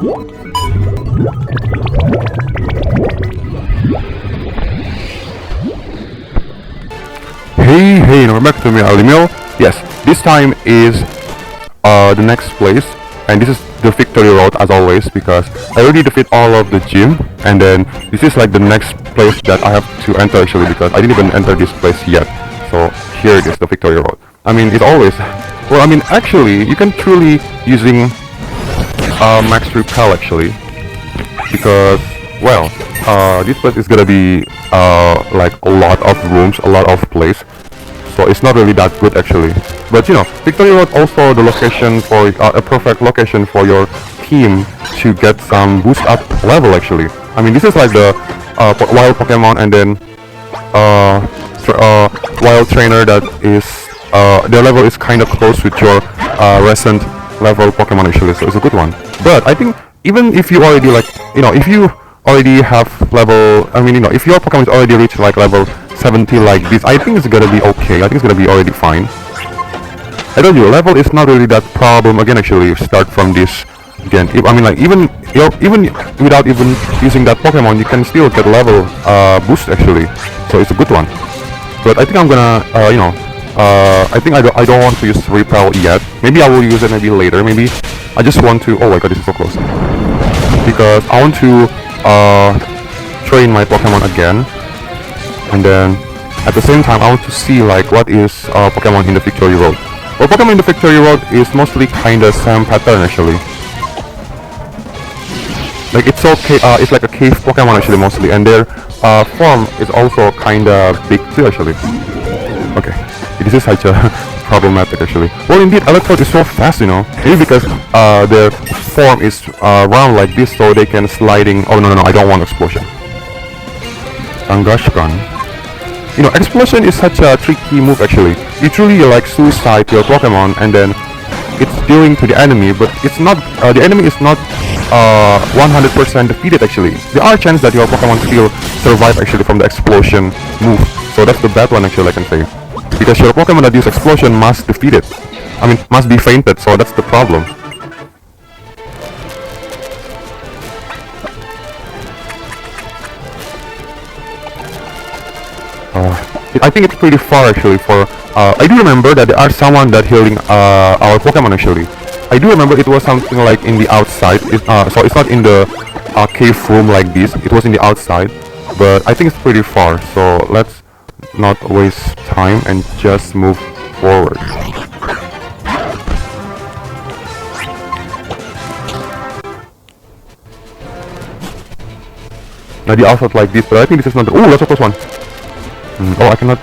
Hey, welcome back to me, AldiMil. Yes, this time is the next place, and this is the victory road as always because I already defeat all of the gym, and then this is like the next place that I have to enter actually because I didn't even enter this place yet. So here it is, the victory road. I mean, it's always, well, I mean, actually, you can truly using max repel actually because, well, this place is gonna be like a lot of rooms, a lot of place. So it's not really that good actually, but you know, Victory Road also the location for a perfect location for your team to get some boost up level actually. I mean, this is like the wild Pokemon and then wild trainer that is their level is kind of close with your recent level Pokemon actually, so it's a good one. But I think even if you already like, you know, if you already have level, I mean, you know, if your Pokemon is already reached like level 70 like this, I think it's gonna be okay. I think it's gonna be already fine. I told you, level is not really that problem again actually. You start from this again. I mean, like even without even using that Pokemon, you can still get level boost actually. So it's a good one. But I think I'm gonna, you know, I think I don't want to use repel yet. Maybe I will use it maybe later. Maybe I just want to. Oh my god, this is so close. Because I want to train my Pokemon again. And then at the same time I want to see like what is Pokemon in the Victory Road. Well, Pokemon in the Victory Road is mostly kinda same pattern actually. Like it's okay, it's like a cave Pokemon actually mostly, and their form is also kinda big too actually. Okay, this is such a problematic actually. Well, indeed, Alot is so fast, you know. Maybe because their form is round like this, so they can sliding. Oh no, I don't want explosion. Angashkan. You know, explosion is such a tricky move actually. You truly like suicide your Pokemon and then it's dealing to the enemy, but it's not, the enemy is not 100% defeated actually. There are chances that your Pokemon still survive actually from the explosion move. So that's the bad one actually I can say. Because your Pokemon that use explosion must defeat it. I mean, must be fainted, so that's the problem. I think it's pretty far actually for, I do remember that there are someone that healing our Pokemon actually. I do remember it was something like in the outside, so it's not in the cave room like this, it was in the outside, but I think it's pretty far, so let's not waste time and just move forward. Now the outside like this, but I think this is not the, oh, that's a close one. Oh, I cannot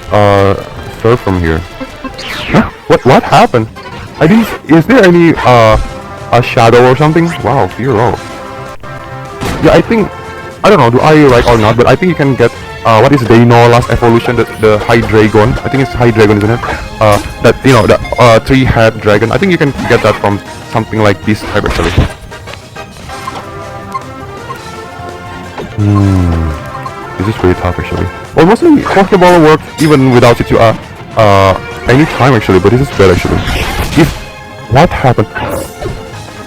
surf from here. Huh? What happened? I didn't. Is there any a shadow or something? Wow, 0. Yeah, I think, I don't know. Do I right or not? But I think you can get what is Dino last evolution? The Hydreigon. I think it's Hydreigon, isn't it? That, you know, the 3-head dragon. I think you can get that from something like this type actually. This is pretty tough actually. Well, mostly Pokeball works even without it any time actually, but this is bad actually. What happened?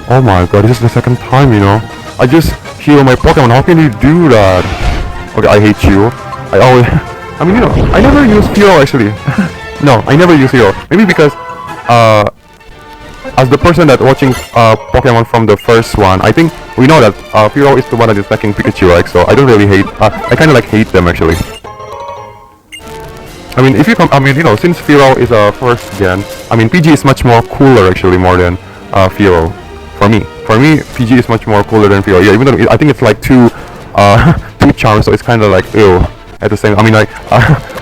Oh my god, this is the second time, you know. I just heal my Pokemon. How can you do that? Okay, I hate you. I mean, you know, I never use Hero actually. No, I never use Hero. Maybe because as the person that watching Pokemon from the first one, I think we know that Hero is the one that is attacking Pikachu, right? So I don't really hate, I kind of like hate them actually. I mean, if you come, I mean, you know, since Firo is a first gen, I mean, PG is much more cooler actually more than Firo. For me, PG is much more cooler than Firo. Yeah, even though I think it's like two charms, so it's kind of like ew. At the same, I mean, like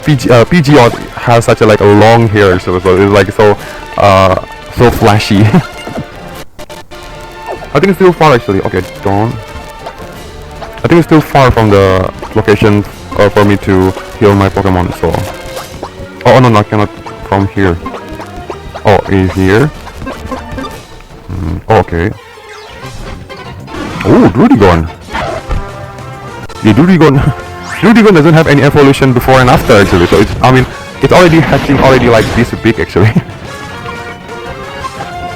PG has such a like a long hair, so it's like so flashy. I think it's still far actually. Okay, don't. I think it's still far from the location for me to heal my Pokemon. So. Oh no, I cannot from here. Oh, is here? Okay. Oh, Drudigon. Yeah, Drudigon doesn't have any evolution before and after actually. So it's, I mean, it's already hatching already like this big actually.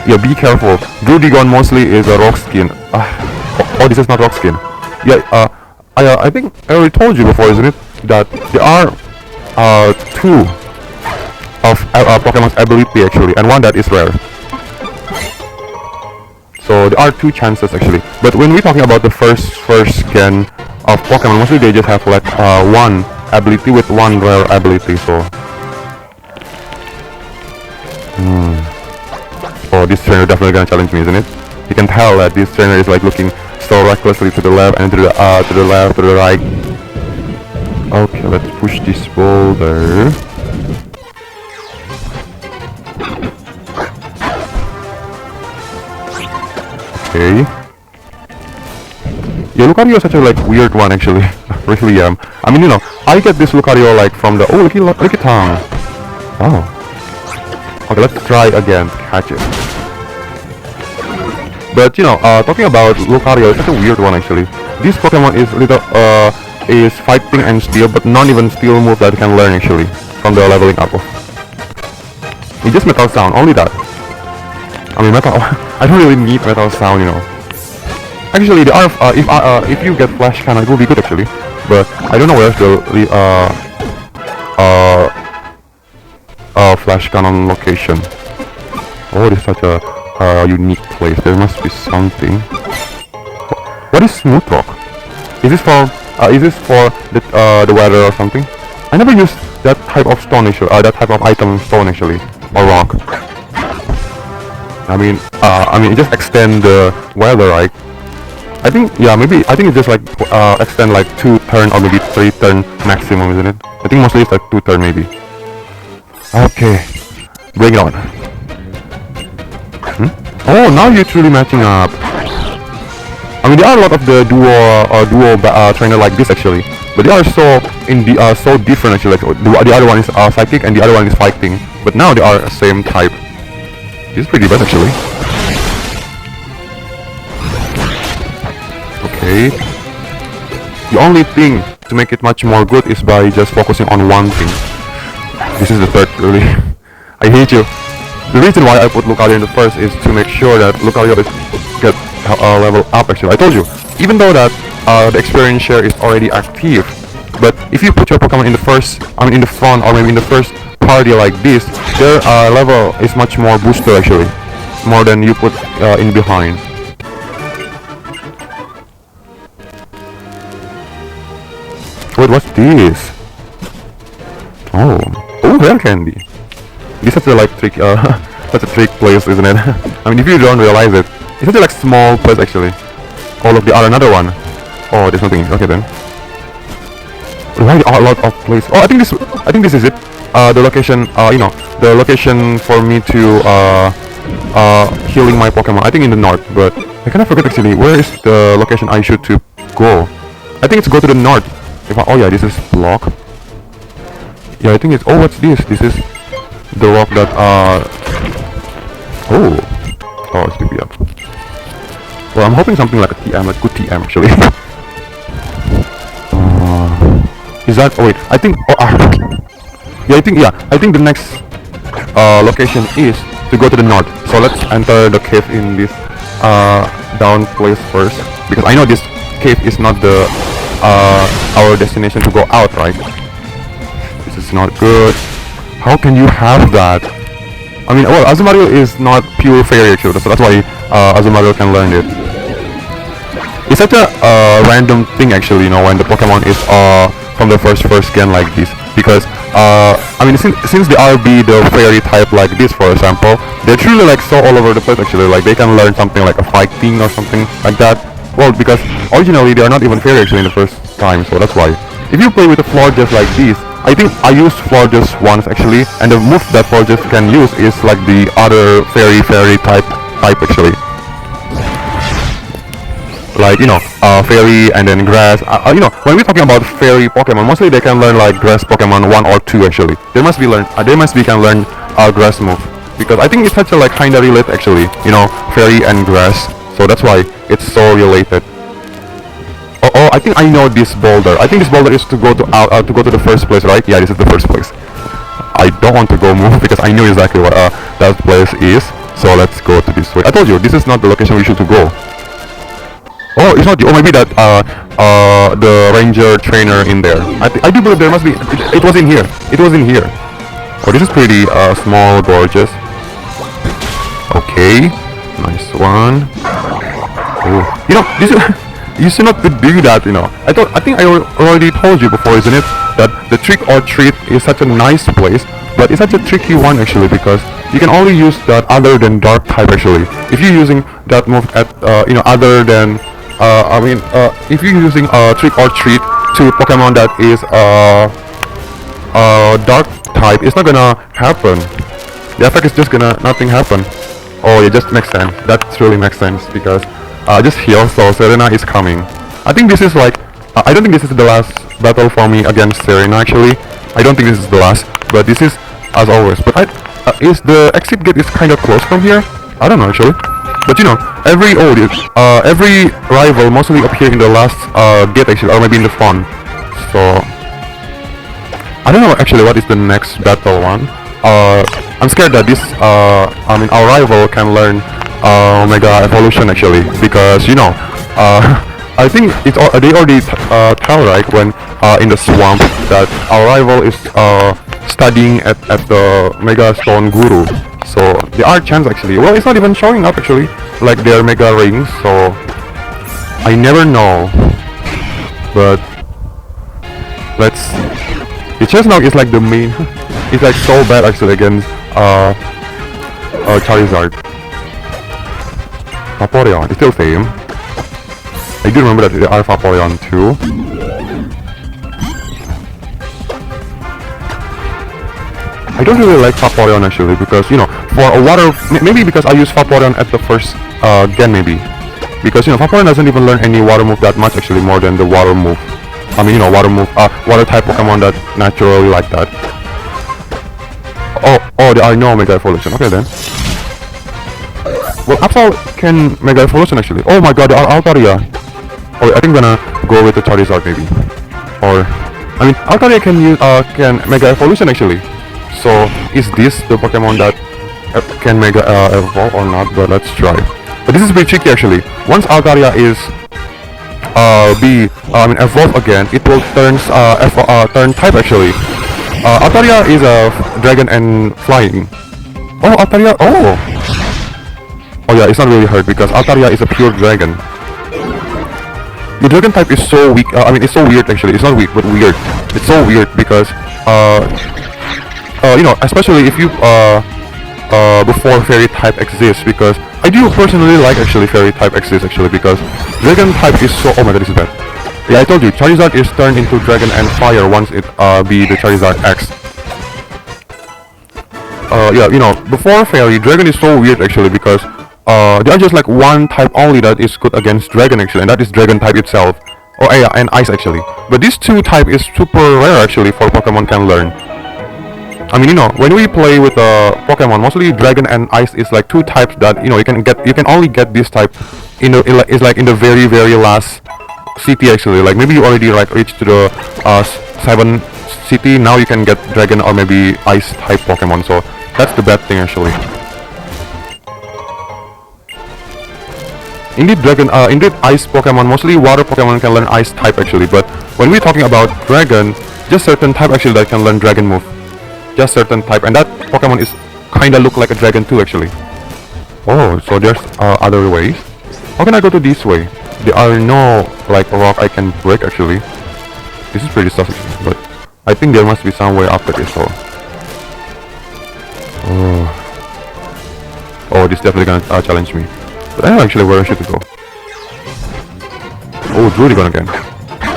Yeah, be careful. Drudigon mostly is a rock skin. Oh, this is not rock skin. Yeah, I think I already told you before, isn't it, that there are two of Pokemon's ability actually, and one that is rare. So there are two chances actually. But when we're talking about the first scan of Pokemon, mostly they just have like one ability with one rare ability. So, oh, this trainer definitely gonna challenge me, isn't it? You can tell that this trainer is like looking so recklessly to the left and to the left, to the right. Okay, let's push this boulder. Okay. Yeah, Lucario is such a like weird one actually. Really, I mean, you know, I get this Lucario like from the look at tongue. Oh. Okay, let's try again to catch it. But you know, talking about Lucario, it's such a weird one actually. This Pokemon is fighting and steel, but not even steel move that you can learn actually from the leveling up of. It's just metal sound, only that. I mean, metal. I don't really need metal sound, you know. Actually, the if you get flash cannon, it will be good actually. But I don't know where's the flash cannon location. Oh, this is such a unique place. There must be something. What is smooth rock? Is this for the weather or something? I never used that type of stone actually. That type of item stone actually, or rock. I mean, it just extend the weather, right? I think, yeah, maybe, I think it just like extend like 2 turn or maybe 3 turn maximum, isn't it? I think mostly it's like 2 turn maybe. Okay, bring it on. Oh, now you're truly matching up. I mean, there are a lot of the duo trainer like this actually, but they are so so different actually. Like the other one is psychic and the other one is fighting, but now they are the same type. This is pretty bad actually. Okay. The only thing to make it much more good is by just focusing on one thing. This is the third really. I hate you. The reason why I put Lucario in the first is to make sure that Lucario is get level up actually. I told you, even though that the experience share is already active, but if you put your Pokemon in the first, in the front or maybe in the first party like this, their level is much more boosted actually, more than you put in behind. Wait, what's this? Oh, rare candy. This is such a like trick, such a trick place, isn't it? I mean, if you don't realize it, it's such a like small place actually. Oh look, there are another one. Oh, there's nothing. Okay then. Why are a lot of places? Oh, I think this is it. The location, you know, the location for me to healing my Pokemon. I think in the north, but I kind of forget actually where is the location I should to go. I think it's go to the north. Oh yeah, this is block. Yeah, I think it's. Oh, what's this? This is the rock that oh, it's maybe up. Well, I'm hoping something like a TM, like good TM actually. Is that? Oh wait, I think. Yeah, I think the next location is to go to the north. So let's enter the cave in this down place first, because I know this cave is not the our destination to go out, right? This is not good. How can you have that? I mean, well, Azumarill is not pure fairy actually, so that's why Azumarill can learn it. It's such a random thing actually, you know, when the Pokemon is from the first scan like this, because I mean, since they are the fairy type like this, for example, they're truly like so all over the place actually. Like they can learn something like a fighting or something like that. Well, because originally they are not even fairy actually in the first time, so that's why. If you play with a Florges like this, I think I used Florges once actually, and the move that Florges can use is like the other fairy type actually. Like, you know, fairy and then grass. You know, when we're talking about fairy Pokemon, mostly they can learn like grass Pokemon 1 or 2 actually. They must can learn grass move, because I think it's such a like kinda related actually. You know, fairy and grass. So that's why it's so related. Oh, I think I know this boulder. I think this boulder is to go to the first place, right? Yeah, this is the first place. I don't want to go move because I know exactly what that place is. So let's go to this way. I told you this is not the location we should to go. Oh, it's not you. Oh, maybe that the ranger trainer in there. I do believe there must be. It was in here. It was in here. Oh, this is pretty small, gorgeous. Okay, nice one. Oh, you know, this is, you should not do that. You know, I think I already told you before, isn't it? That the trick or treat is such a nice place, but it's such a tricky one actually because you can only use that other than dark type actually. If you're using that move at you know, other than if you're using trick or treat to Pokemon that is dark type, it's not gonna happen. The effect is just gonna nothing happen. Oh, yeah, just makes sense. That really makes sense because just heal. So Serena is coming. I think this is like I don't think this is the last battle for me against Serena. Actually, I don't think this is the last, but this is as always. But is the exit gate is kind of close from here? I don't know actually. But you know, every rival mostly appear in the last gate actually, or maybe in the front. So I don't know actually what is the next battle one. I'm scared that this our rival can learn Mega Evolution actually because you know I think they already tell right when in the swamp that our rival is studying at the Mega Stone Guru. So there are chance actually. Well, it's not even showing up actually, like their Mega Rings. So I never know. But let's. The chance now is like the main. It's like so bad actually against Charizard. Vaporeon, it's still same. I do remember that there are Vaporeon too. I don't really like Vaporeon actually because you know for a water maybe because I use Vaporeon at the first gen maybe because you know Vaporeon doesn't even learn any water move that much actually more than the water move. I mean you know water type Pokemon that naturally like that. Oh, there are no Mega Evolution. Okay then. Well, Absol can Mega Evolution actually. Oh my god, there are Altaria. Oh, I think I'm gonna go with the Charizard maybe. Or, I mean, Altaria can Mega Evolution actually. So, is this the Pokemon that can Mega Evolve or not? But let's try. But this is pretty tricky actually. Once Altaria is evolve again, it will turn type actually. Altaria is a dragon and flying. Oh, Altaria. Oh yeah, it's not really hurt because Altaria is a pure dragon. The dragon type is so weak. It's so weird actually. It's not weak, but weird. It's so weird because you know, especially if you before fairy type exists, because I do personally like actually fairy type exists actually because dragon type is so. Oh my god, this is bad. Yeah, I told you, Charizard is turned into dragon and fire once it be the Charizard X. Yeah, you know, before fairy, dragon is so weird actually because there are just like one type only that is good against dragon actually, and that is dragon type itself. Oh yeah, and ice actually. But this two type is super rare actually for Pokemon can learn. I mean, you know, when we play with Pokemon, mostly dragon and ice is like two types that you know you can only get this type in the very last city actually. Like maybe you already like reached to the 7th city, now you can get dragon or maybe ice type Pokemon. So that's the bad thing actually. Indeed ice Pokemon, mostly water Pokemon can learn ice type actually, but when we're talking about dragon, just certain type actually that can learn dragon move. Just certain type, and that Pokemon is kinda look like a dragon too actually. Oh, so there's other ways. How can I go to this way? There are no like rock I can break actually. This is pretty sus actually, but I think there must be some way after this. So oh, this definitely gonna challenge me. But I don't know actually where I should go. Oh, Drudigon again.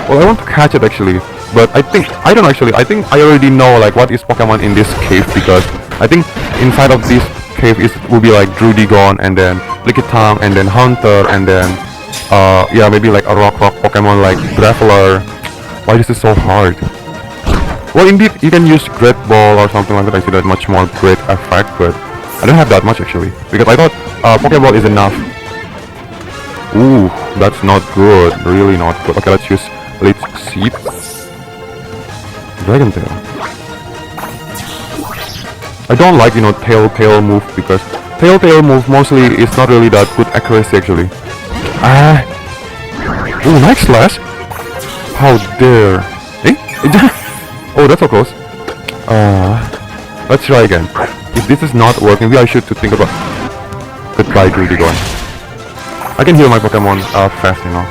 Well, I want to catch it actually, but I think I I already know like what is Pokemon in this cave, because I think inside of this cave will be like Drudigon and then Lickitung and then Haunter and then yeah, maybe like a rock Pokemon like Graveler. Why is this so hard? Well, indeed you can use Great Ball or something like that. I see that much more great effect, but I don't have that much actually because I thought Pokeball is enough. Ooh, that's not good. Really not good. Okay, let's use Leech Seed. Dragon Tail. I don't like, you know, tail move, because tail move mostly is not really that good accuracy actually. Oh, nice slash. How dare. Eh? Oh, that's so close. Let's try again. If this is not working, maybe I should to think about the try greedy going. I can heal my Pokemon fast, you know.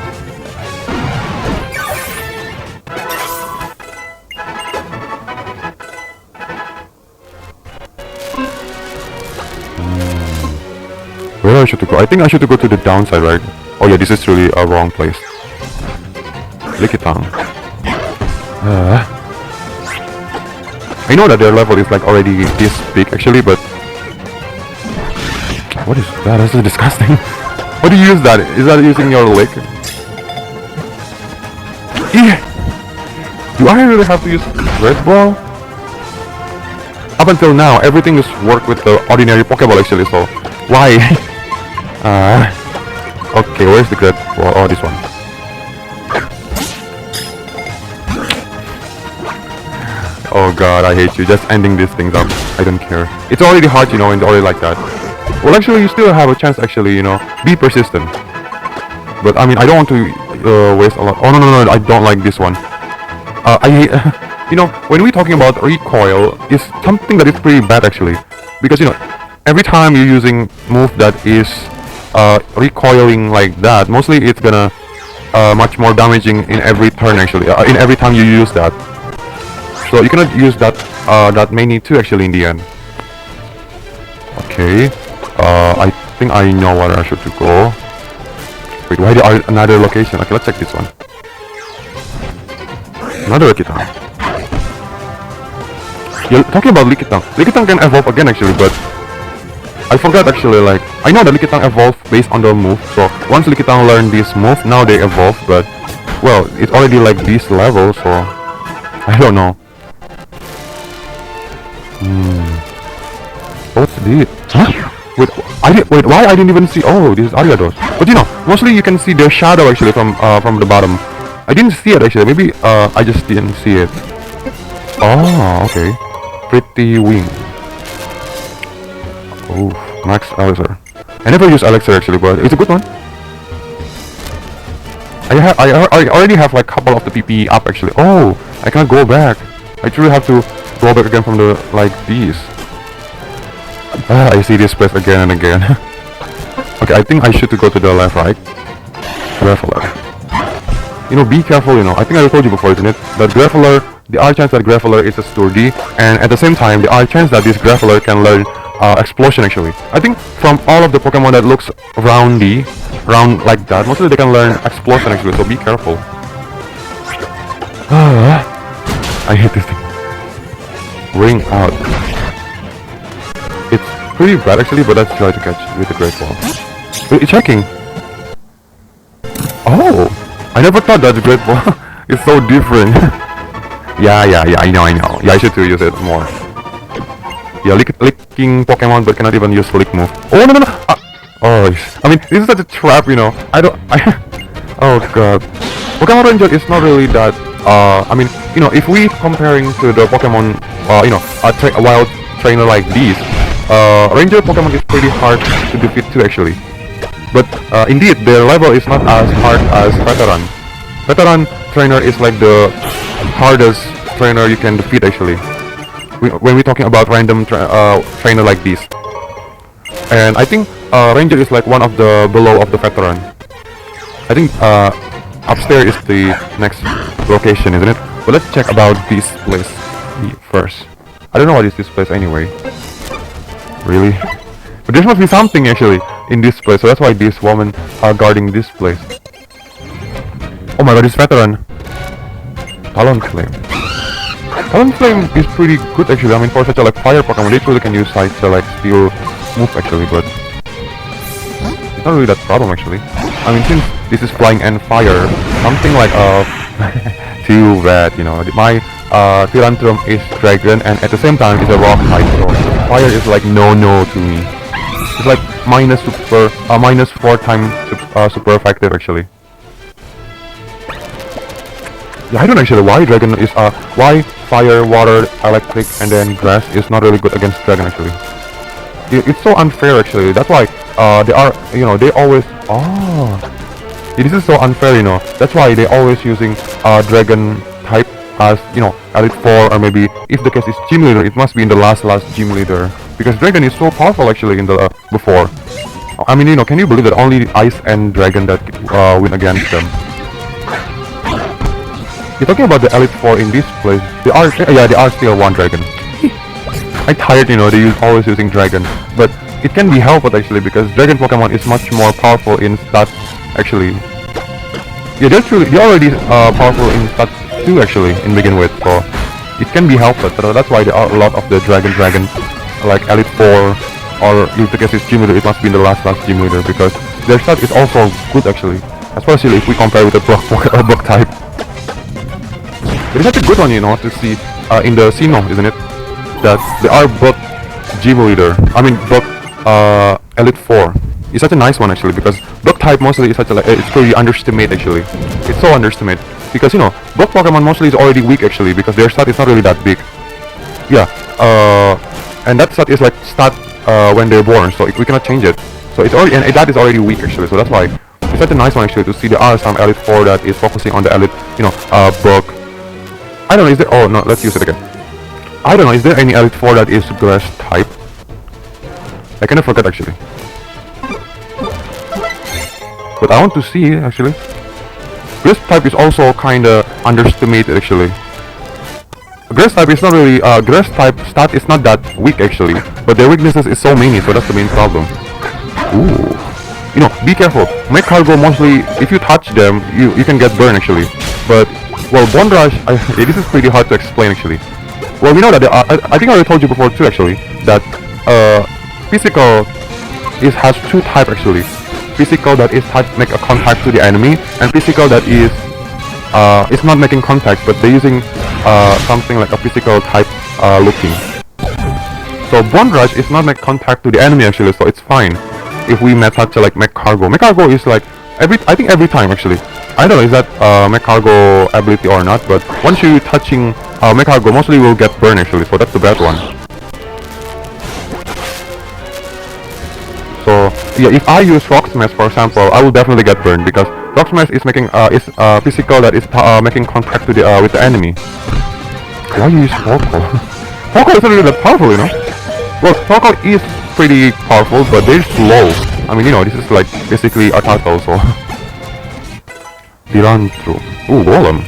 Where I should to go? I think I should to go to the downside, right? Oh yeah, this is really a wrong place. Lickitung. I know that their level is like already this big actually, but what is that? That's so disgusting. How do you use that? Is that using your lick? Yeah. Do I really have to use Red Ball? Up until now, everything is worked with the ordinary Pokeball actually, so why? Okay, where's the Red Ball? Oh, this one. Oh god, I hate you. Just ending these things up. I don't care. It's already hard, you know, and already like that. Well, actually, you still have a chance, actually, you know. Be persistent. But, I mean, I don't want to waste a lot. Oh, no, I don't like this one. I hate... you know, when we're talking about recoil, it's something that is pretty bad, actually. Because, you know, every time you're using move that is recoiling like that, mostly it's gonna much more damaging in every turn, actually. In every time you use that. So you cannot use that that many too actually in the end. Okay, I think I know where I should to go. Wait, why there are another location? Okay, let's check this one. Another Lickitung. You're talking about Lickitung. Lickitung can evolve again actually, but I forgot actually. Like I know that Lickitung evolve based on the move. So once Lickitung learn this move, now they evolve. But well, it's already like this level, so I don't know. What's this? Huh? Wait, why I didn't even see? Oh, this is Ariados. But you know, mostly you can see their shadow actually from the bottom. I didn't see it actually. Maybe I just didn't see it. Oh, okay. Pretty wing. Oh, Max Elixir. I never use Elixir actually, but it's a good one. I already have like couple of the PP up actually. Oh, I can't go back. I truly have to go back again from the like these. I see this place again and again. Okay, I think I should go to the left, right? Graveler. You know, be careful, you know. I think I told you before, isn't it? That Graveler, there are chance that Graveler is a sturdy, and at the same time, there are chance that this Graveler can learn Explosion actually. I think from all of the Pokemon that looks round like that, mostly they can learn Explosion actually, so be careful. I hate this thing. Ring out. It's pretty bad actually, but let's try to catch with the Great Ball. Wait, it's checking. Oh, I never thought that the Great Ball is so different. Yeah, I know. Yeah, I should use it more. Yeah, licking Pokemon, but cannot even use Lick move. Oh no! Oh, I mean, this is such a trap, you know. Oh god. Pokemon Ranger is not really that. I mean, you know, if we comparing to the Pokemon, you know, a wild trainer like these, Ranger Pokemon is pretty hard to defeat too, actually. But indeed, their level is not as hard as Veteran. Veteran trainer is like the hardest trainer you can defeat, actually. When we're talking about random trainer like this. And I think Ranger is like one of the below of the Veteran. I think upstairs is the next location, isn't it? But let's check about this place first. I don't know what is this place anyway. Really? But there must be something actually in this place, so that's why this woman are guarding this place. Oh my god, this Veteran. Talonflame. Talonflame is pretty good actually. I mean, for such a like fire Pokemon, they truly can use like steel move actually, but it's not really that problem actually. I mean, since this is flying and fire, something like too bad, you know. My Tyrantrum is dragon, and at the same time it's a rock type, so fire is like no to me. It's like minus 4 times super effective actually. Yeah, I don't actually why dragon is why fire, water, electric, and then grass is not really good against dragon actually. It's so unfair actually. That's why they are, you know, they always This is so unfair, That's why they always using dragon type as, elite 4, or maybe if the case is gym leader, it must be in the last gym leader, because dragon is so powerful actually in the before. I mean, can you believe that only ice and dragon that win against them? You're talking about the elite 4 in this place. They are still one dragon. I'm tired, they always using dragon, but it can be helpful actually, because dragon Pokemon is much more powerful in stats actually. Yeah, they're already powerful in stats 2 actually in begin with, so it can be helpful. So that's why there are a lot of the dragon like elite 4, or if the case is gym leader, it must be in the last gym leader, because their stat is also good actually, especially if we compare with the Brock type. It is such a good one, to see in the Sinnoh, isn't it? That they are both gym leader. I mean, both elite 4. It's such a nice one actually, because Brock type mostly is it's pretty underestimated actually. It's so underestimated because Brock Pokemon mostly is already weak actually, because their stat is not really that big. Yeah, and that stat is like stat when they're born, so we cannot change it. So it's already, and that is already weak actually. So that's why it's such a nice one actually to see there are some elite 4 that is focusing on the elite, Brock. I don't know. Is there? Oh no, let's use it again. I don't know. Is there any elite 4 that is grass type? I kind of forgot actually. But I want to see actually. Grass type is also kinda underestimated actually. Grass type is not really grass type stat is not that weak actually, but their weaknesses is so many, so that's the main problem. Ooh. Be careful. Make cargo mostly if you touch them, you can get burned actually. But well, Bone Rush, this is pretty hard to explain actually. Well, we know that I think I already told you before too actually, that physical has 2 types actually. Physical that is type make a contact to the enemy, and physical that is not making contact, but they're using something like a physical type looking. So Bone Rush is not make contact to the enemy actually, so it's fine if we make such like make cargo. Make cargo is like I think every time actually. I don't know is that make cargo ability or not, but once you touching make cargo, mostly will get burned actually, so that's the bad one. So yeah, if I use Rock Smash for example, I will definitely get burned, because Rock Smash is making physical that is making contact to the with the enemy. Why you use Torkoal? Torkoal is not really that powerful, Well, Torkoal is pretty powerful, but they're slow. I mean, this is like basically a turtle, so. Run through. Ooh, Golem.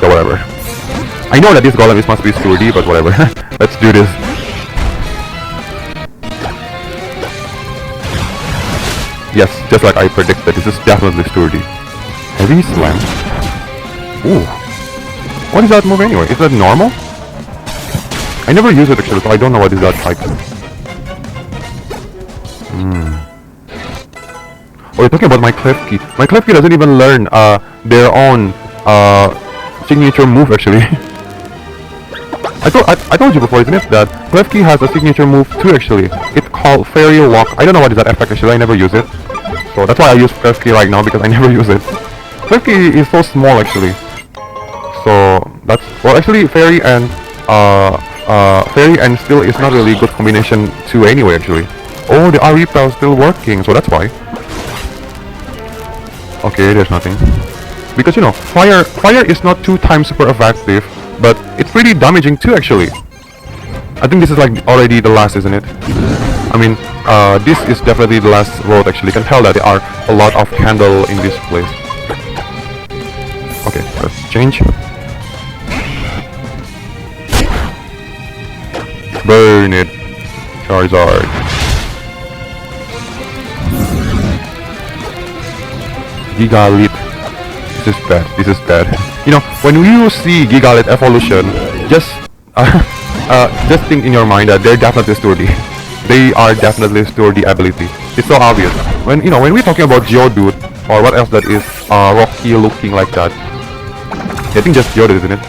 So whatever. I know that this Golem must be sturdy, but whatever. Let's do this. Yes, just like I predicted, this is definitely sturdy. Heavy Slam. Ooh. What is that move anyway? Is that normal? I never use it actually, so I don't know what is that type. Oh, you're talking about my Klefki. My Klefki doesn't even learn their own signature move actually. I told you before, isn't it, that Klefki has a signature move too actually. It's called Fairy Walk. I don't know what is that effect actually, I never use it. So that's why I use Klefki right now, because I never use it. Klefki is so small actually. So that's, well actually Fairy and Steel is not really good combination too anyway actually. Oh, the R-Repel is still working, so that's why. Okay, there's nothing. Because fire is not 2 times super effective, but it's pretty damaging too actually. I think this is like already the last, isn't it? I mean, this is definitely the last road actually. You can tell that there are a lot of candle in this place. Okay, let's change. Burn it, Charizard. Gigalit. This is bad. This is bad. When you see Gigalit evolution, just think in your mind that they're definitely sturdy. They are definitely sturdy ability. It's so obvious. When we're talking about Geodude or what else that is rocky looking like that. I think just Geodude, isn't it?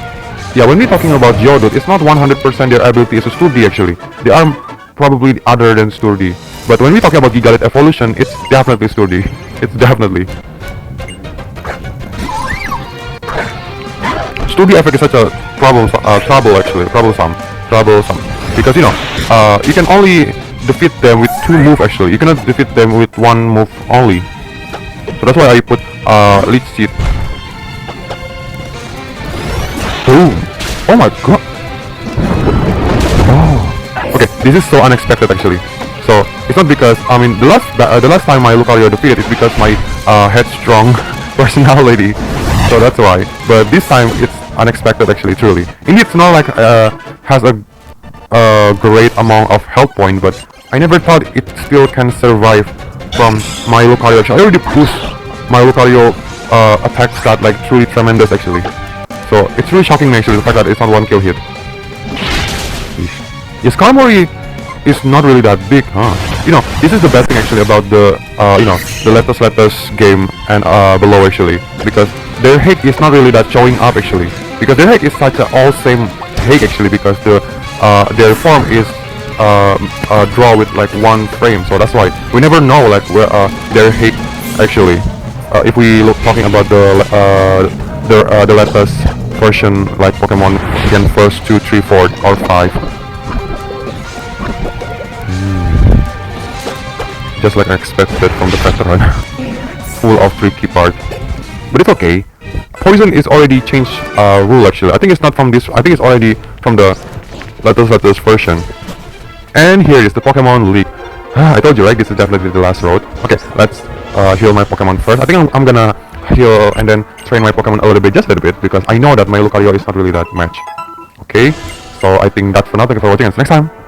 Yeah, when we're talking about Geodude, it's not 100% their ability is sturdy actually. They are probably other than sturdy. But when we're talking about Gigalit evolution, it's definitely sturdy. It's definitely. Sturdy effect is such a troublesome. Because you can only defeat them with 2 moves actually. You cannot defeat them with 1 move only. So that's why I put leech seed. Boom! Oh my god! Oh. Okay, this is so unexpected actually. So it's not because the last time my Lucario defeated is because my headstrong personality. So that's why. But this time it's unexpected actually, truly. Indeed, Snorlax has a great amount of health point, but I never thought it still can survive from my Lucario. Actually, I already pushed my Lucario attack stat like truly tremendous actually. So it's really shocking me actually the fact that it's not one kill hit. Yes, Skarmory is not really that big, huh? This is the best thing actually about the the Letos game and below actually, because their hack is not really that showing up actually, because their hack is such a all same hack actually, because their form is draw with like one frame, so that's why we never know like where their hack actually. If we look talking about the Letos version like Pokemon, again first 2, 3, 4 or 5. Just like I expected from the pattern. Full of tricky part. But it's okay. Poison is already changed rule actually. I think it's not from this, I think it's already from the Letos version. And here is the Pokemon League. I told you right, this is definitely the last road. Okay, let's heal my Pokemon first. I think I'm gonna heal and then train my Pokemon a little bit, just a little bit, because I know that my Lucario is not really that much. Okay, so I think that's for now. Thank you for watching and see you next time.